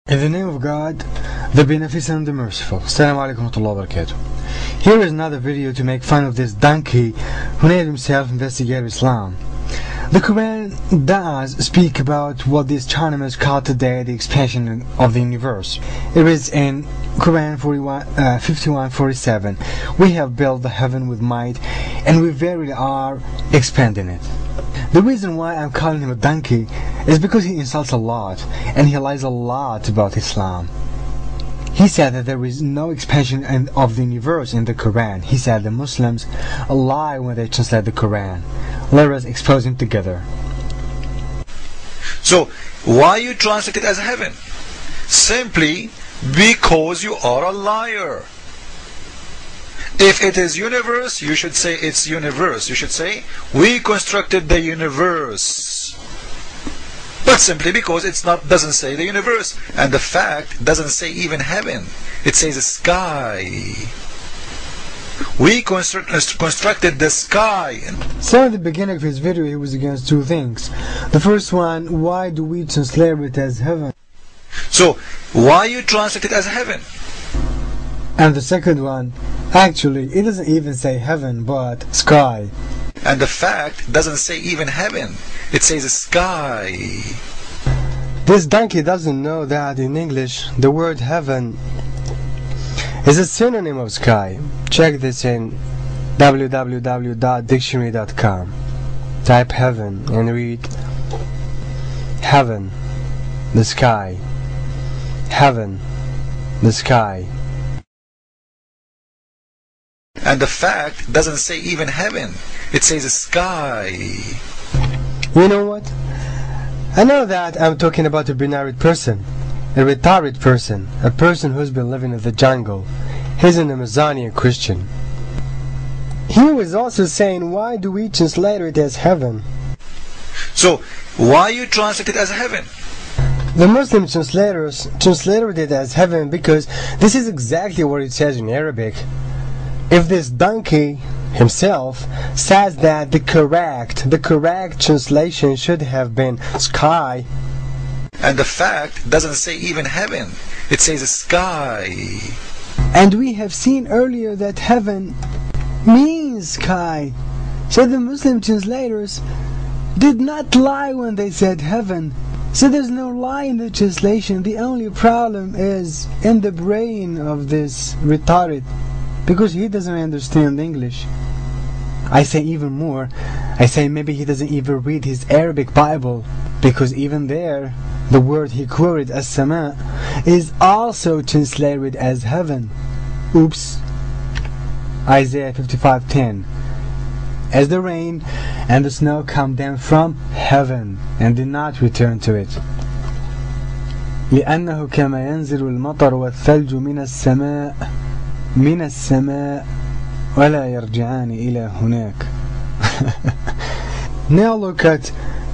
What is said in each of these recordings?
In the name of God, the Beneficent and the Merciful. Assalamu alaikum wa rahmatullahi wa barakatuh. Here is another video to make fun of this donkey who named himself Investigator Islam. The Quran does speak about what the astronomers call today the expansion of the universe. It is in Quran 51:47. We have built the heaven with might, and we verily are expanding it. The reason why I'm calling him a donkey is because he insults a lot, and he lies a lot about Islam. He said that there is no expansion of the universe in the Quran. He said the Muslims lie when they translate the Quran. Let us expose him together. So, why you translate it as heaven? Simply because you are a liar. If it is universe, you should say it's universe. You should say, we constructed the universe. But simply because it doesn't say the universe. And the fact doesn't say even heaven. It says the sky. We constructed the sky. So in the beginning of his video he was against two things. The first one, why do we translate it as heaven? So, why you translate it as heaven? And the second one, actually it doesn't even say heaven but sky. And the fact doesn't say even heaven. It says the sky. This donkey doesn't know that in English the word heaven is a synonym of sky. Check this in www.dictionary.com. Type heaven and read heaven, the sky. Heaven, the sky. And the fact doesn't say even heaven. It says the sky. You know what? I know that I'm talking about a binary person, a retarded person, a person who's been living in the jungle. He's an Amazonian Christian. He was also saying, why do we translate it as heaven? So, why you translate it as heaven? The Muslim translators translated it as heaven because this is exactly what it says in Arabic. If this donkey himself says that the correct translation should have been sky. And the fact doesn't say even heaven. It says the sky. And we have seen earlier that heaven means sky. So the Muslim translators did not lie when they said heaven. So there's no lie in the translation. The only problem is in the brain of this retarded, because he doesn't understand English. I say even more, I say maybe he doesn't even read his Arabic Bible, because even there the word he quoted as sama is also translated as heaven. Oops. Isaiah 55:10. As the rain and the snow come down from heaven and do not return to it. لأنه كما ينزل المطر والثلج من السماء ولا يرجعان إلى هناك. Now look at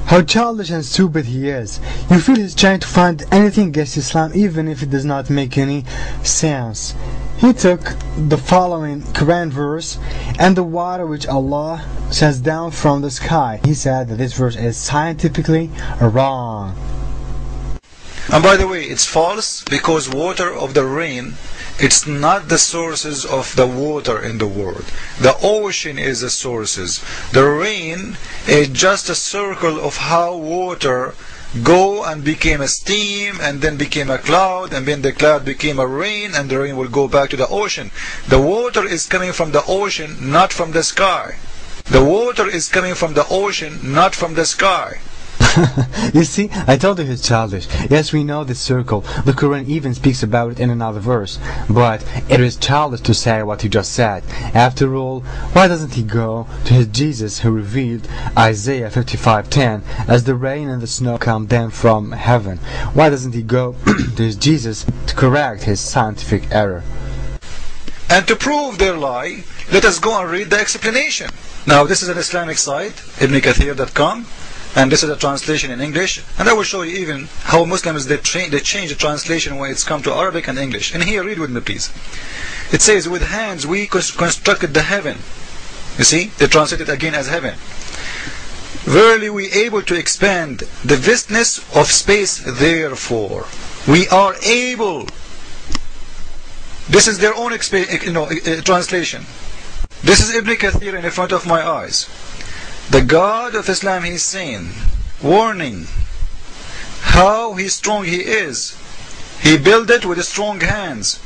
how childish and stupid he is. You feel he's trying to find anything against Islam even if it does not make any sense. He took the following Quran verse and the water which Allah sends down from the sky. He said that this verse is scientifically wrong. And by the way, it's false because water of the rain, it's not the sources of the water in the world. The ocean is the sources. The rain is just a circle of how water go and became a steam and then became a cloud and then the cloud became a rain and the rain will go back to the ocean. The water is coming from the ocean, not from the sky. The water is coming from the ocean, not from the sky. You see, I told you he's childish. Yes, we know this circle. The Quran even speaks about it in another verse. But it is childish to say what he just said. After all, why doesn't he go to his Jesus who revealed Isaiah 55:10 as the rain and the snow come down from heaven? Why doesn't he go to his Jesus to correct his scientific error? And to prove their lie, let us go and read the explanation. Now, this is an Islamic site, investigateislam.com. And this is a translation in English, and I will show you even how Muslims they change the translation when it's come to Arabic and English. And here, read with me please. It says, with hands we constructed the heaven. You see, they translate it again as heaven. Verily we able to expand the vastness of space therefore. We are able. This is their own translation. This is Ibn Kathir in front of my eyes. The God of Islam, he is saying, warning how strong he is. He built it with strong hands.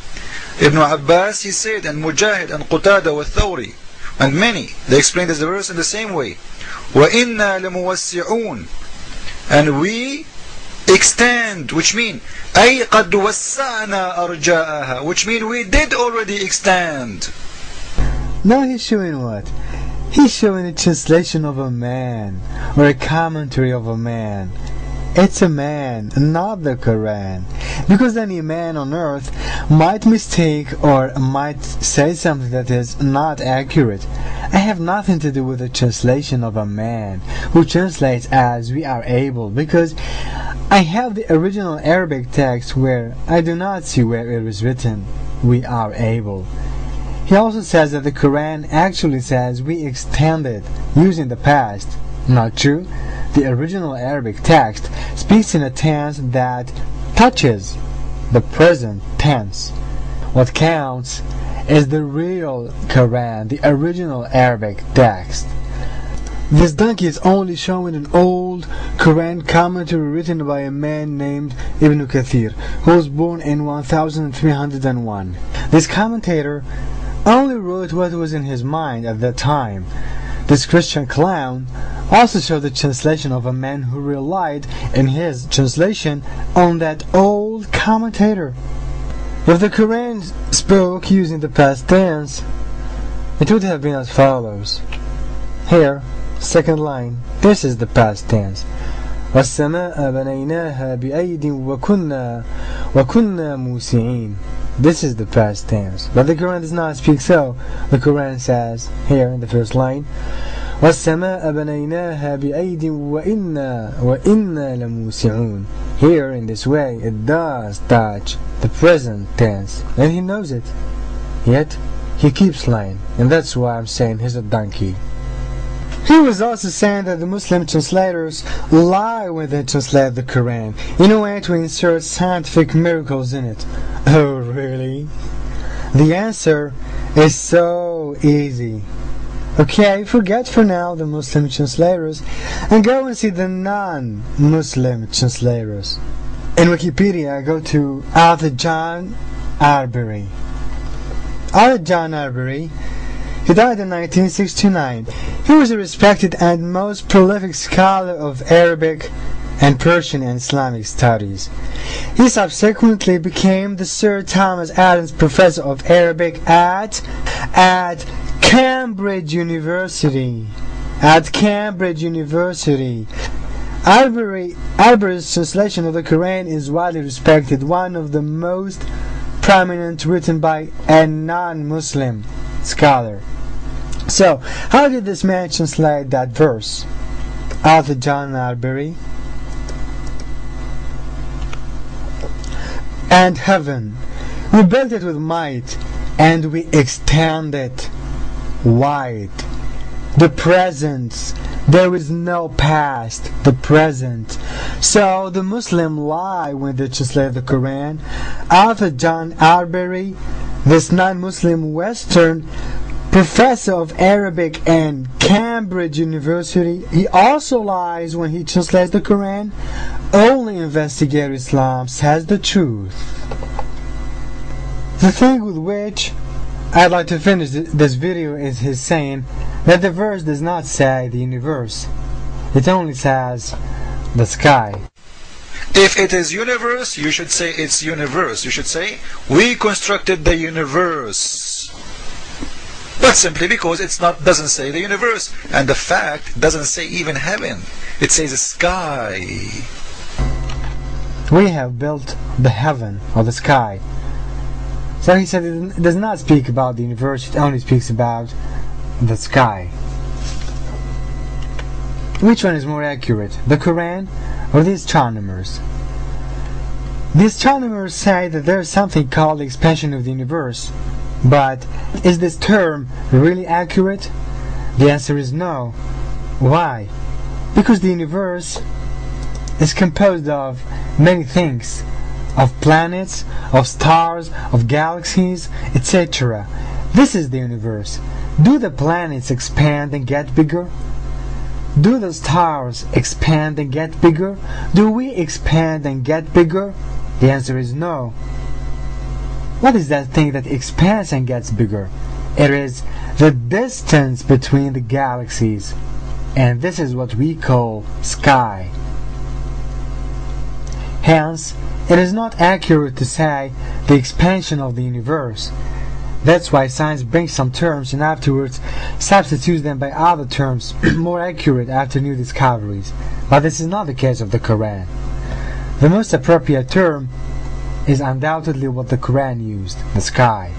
Ibn Abbas, he said, and Mujahid, and Qutada, and Thawri, and many, they explained this verse in the same way. وَإِنَّا لَمُوَسِّعُونَ. And we extend, which mean أي قد وسعنا أرجاءها, which mean we did already extend. Now he's showing what? He's showing a translation of a man, or a commentary of a man. It's a man, not the Quran. Because any man on earth might mistake or might say something that is not accurate. I have nothing to do with the translation of a man who translates as we are able, because I have the original Arabic text where I do not see where it is written, we are able. He also says that the Quran actually says we extended, using the past. Not true. The original Arabic text speaks in a tense that touches the present tense. What counts is the real Quran, the original Arabic text. This donkey is only showing an old Quran commentary written by a man named Ibn Kathir, who was born in 1301. This commentator only wrote what was in his mind at that time. This Christian clown also showed the translation of a man who relied in his translation on that old commentator. If the Quran spoke using the past tense, it would have been as follows. Here, second line, this is the past tense. وَالسَّمَاءَ بَنَيْنَاهَا بِأَيْدٍ وَكُنَّا مُوسِعِينَ. This is the past tense. But the Quran does not speak so. The Quran says, here in the first line, وَالسَّمَاءَ بَنَيْنَاهَا بِأَيْدٍ وَإِنَّا لَمُوسِعُونَ. Here, in this way, it does touch the present tense. And he knows it. Yet, he keeps lying. And that's why I'm saying he's a donkey. He was also saying that the Muslim translators lie when they translate the Quran in a way to insert scientific miracles in it. Oh, really? The answer is so easy. Okay, forget for now the Muslim translators and go and see the non-Muslim translators. In Wikipedia, go to Arthur John Arbery. Arthur John Arbery, he died in 1969. He was a respected and most prolific scholar of Arabic and Persian and Islamic studies. He subsequently became the Sir Thomas Adams Professor of Arabic at Cambridge University. Arbery's translation of the Quran is widely respected, one of the most prominent written by a non-Muslim scholar. So, how did this man translate that verse? Arthur John Arbery. And heaven, we built it with might, and we extend it wide. The present, there is no past, the present. So the Muslim lie when they translate the Quran. Arthur John Arbery, this non-Muslim Western professor of Arabic in Cambridge University, he also lies when he translates the Quran. Only Investigate Islam says the truth. The thing with which I'd like to finish this video is his saying that the verse does not say the universe. It only says the sky. If it is universe, you should say it's universe. You should say, we constructed the universe. But simply because doesn't say the universe. And the fact doesn't say even heaven. It says the sky. We have built the heaven or the sky. So he said it does not speak about the universe, it only speaks about the sky. Which one is more accurate, the Quran or the astronomers? The astronomers say that there is something called the expansion of the universe. But is this term really accurate? The answer is no. Why? Because the universe is composed of many things. of planets, of stars, of galaxies, etc. This is the universe. Do the planets expand and get bigger? Do the stars expand and get bigger? Do we expand and get bigger? The answer is no. What is that thing that expands and gets bigger? It is the distance between the galaxies, and this is what we call sky. Hence, it is not accurate to say the expansion of the universe. That's why science brings some terms and afterwards substitutes them by other terms more accurate after new discoveries. But this is not the case of the Quran. The most appropriate term is undoubtedly what the Quran used, the sky.